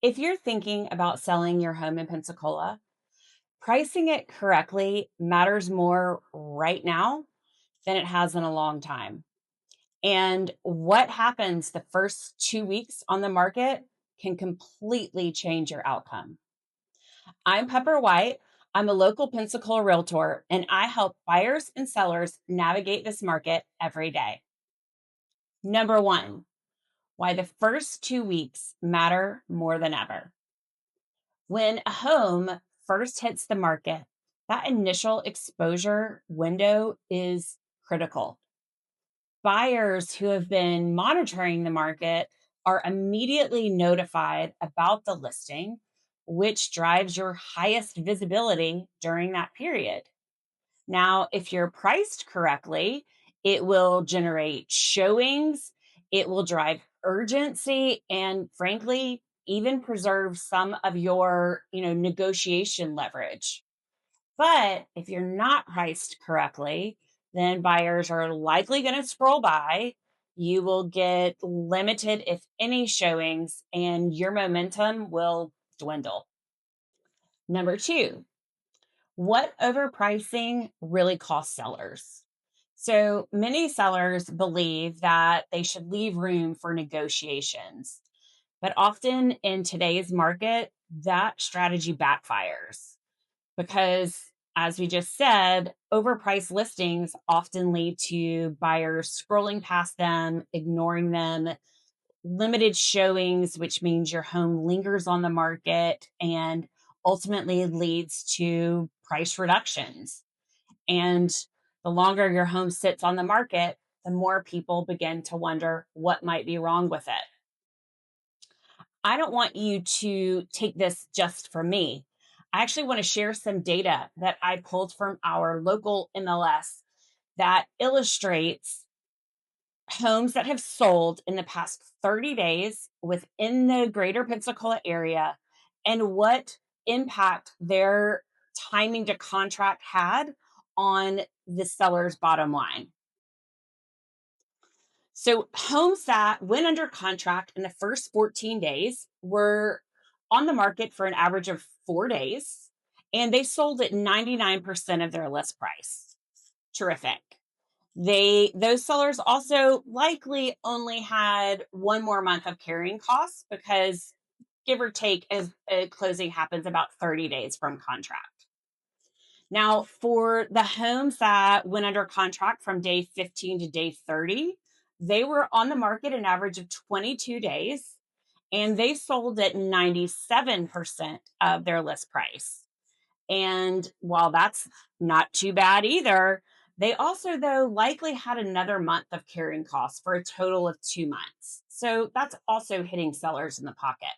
If you're thinking about selling your home in Pensacola, pricing it correctly matters more right now than it has in a long time. And what happens the first 2 weeks on the market can completely change your outcome. I'm Pepper White. I'm a local Pensacola realtor, and I help buyers and sellers navigate this market every day. Number one, why the first 2 weeks matter more than ever. When a home first hits the market, that initial exposure window is critical. Buyers who have been monitoring the market are immediately notified about the listing, which drives your highest visibility during that period. Now, if you're priced correctly, it will generate showings, it will drive urgency, and frankly, even preserve some of your, negotiation leverage. But if you're not priced correctly, then buyers are likely going to scroll by. You will get limited, if any, showings, and your momentum will dwindle. Number two, what overpricing really costs sellers. So many sellers believe that they should leave room for negotiations, but often in today's market, that strategy backfires because, as we just said, overpriced listings often lead to buyers scrolling past them, ignoring them, limited showings, which means your home lingers on the market and ultimately leads to price reductions. And the longer your home sits on the market, the more people begin to wonder what might be wrong with it. I don't want you to take this just from me. I actually want to share some data that I pulled from our local MLS that illustrates homes that have sold in the past 30 days within the greater Pensacola area and what impact their timing to contract had on the seller's bottom line. So, homes that went under contract in the first 14 days were on the market for an average of 4 days, and they sold at 99% of their list price. Terrific. Those sellers also likely only had one more month of carrying costs because give or take as a closing happens about 30 days from contract. Now, for the homes that went under contract from day 15 to day 30, they were on the market an average of 22 days and they sold at 97% of their list price. And while that's not too bad either, they also, though, likely had another month of carrying costs for a total of 2 months. So that's also hitting sellers in the pocket.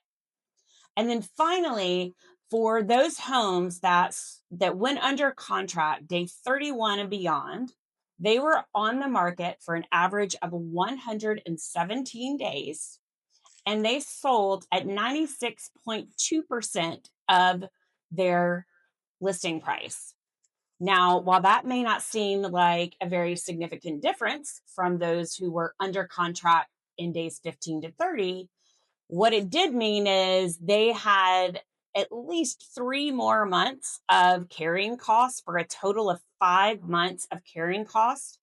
And then finally, for those homes that went under contract day 31 and beyond, they were on the market for an average of 117 days and they sold at 96.2% of their listing price. Now, while that may not seem like a very significant difference from those who were under contract in days 15 to 30, what it did mean is they had at least 3 more months of carrying costs for a total of 5 months of carrying costs.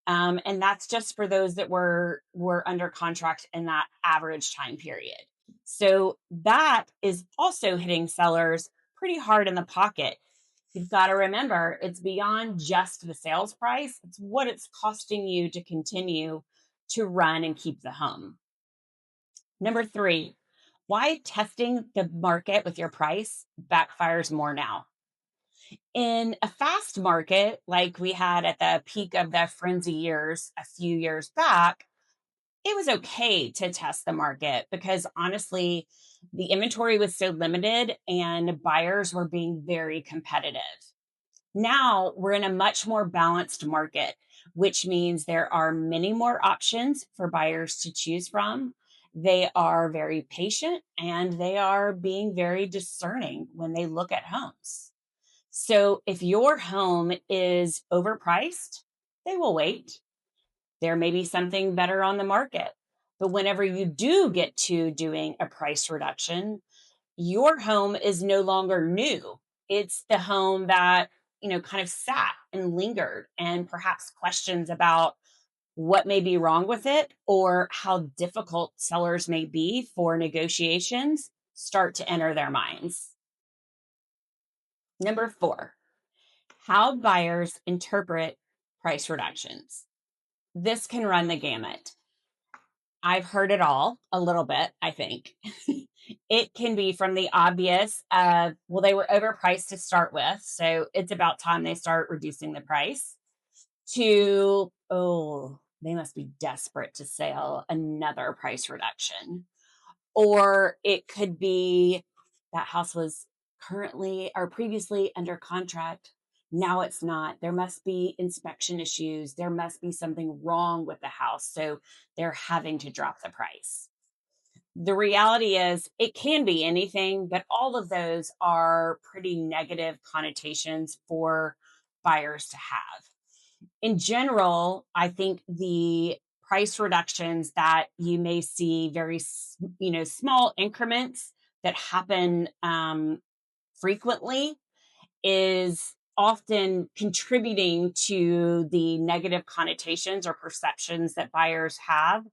And that's just for those that were under contract in that average time period. So that is also hitting sellers pretty hard in the pocket. You've got to remember it's beyond just the sales price. It's what it's costing you to continue to run and keep the home. Number three, why testing the market with your price backfires more now. In a fast market like we had at the peak of the frenzy years a few years back, it was okay to test the market because honestly, the inventory was so limited and buyers were being very competitive. Now we're in a much more balanced market, which means there are many more options for buyers to choose from. They are very patient and they are being very discerning when they look at homes. So if your home is overpriced, they will wait. There may be something better on the market. But whenever you do get to doing a price reduction, your home is no longer new. It's the home that, kind of sat and lingered, and perhaps questions about what may be wrong with it or how difficult sellers may be for negotiations start to enter their minds. Number 4, how buyers interpret price reductions. This can run the gamut. I've heard it all a little bit, I think. It can be from the obvious of, well, they were overpriced to start with, so it's about time they start reducing the price, to, oh, they must be desperate to sell another price reduction. Or it could be that house was currently or previously under contract. Now it's not. There must be inspection issues. There must be something wrong with the house. So they're having to drop the price. The reality is, it can be anything, but all of those are pretty negative connotations for buyers to have. In general, I think the price reductions that you may see, very, small increments that happen frequently, is often contributing to the negative connotations or perceptions that buyers have,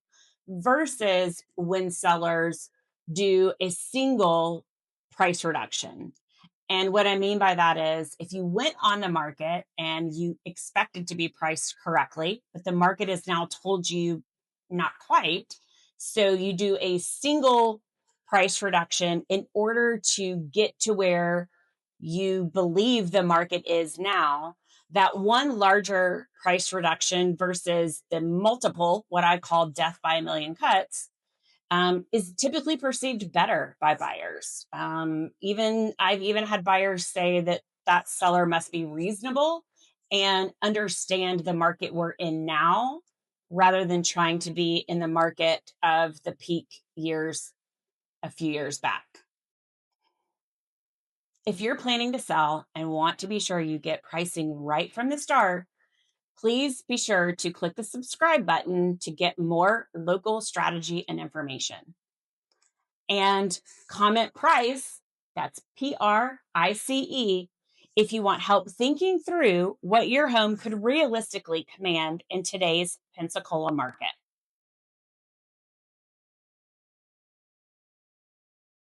versus when sellers do a single price reduction. And what I mean by that is, if you went on the market and you expected to be priced correctly, but the market has now told you not quite, so you do a single price reduction in order to get to where you believe the market is now, that one larger price reduction versus the multiple, what I call death by a million cuts, is typically perceived better by buyers. I've even had buyers say that that seller must be reasonable and understand the market we're in now, rather than trying to be in the market of the peak years a few years back. If you're planning to sell and want to be sure you get pricing right from the start, please be sure to click the subscribe button to get more local strategy and information. And comment price, that's PRICE, if you want help thinking through what your home could realistically command in today's Pensacola market.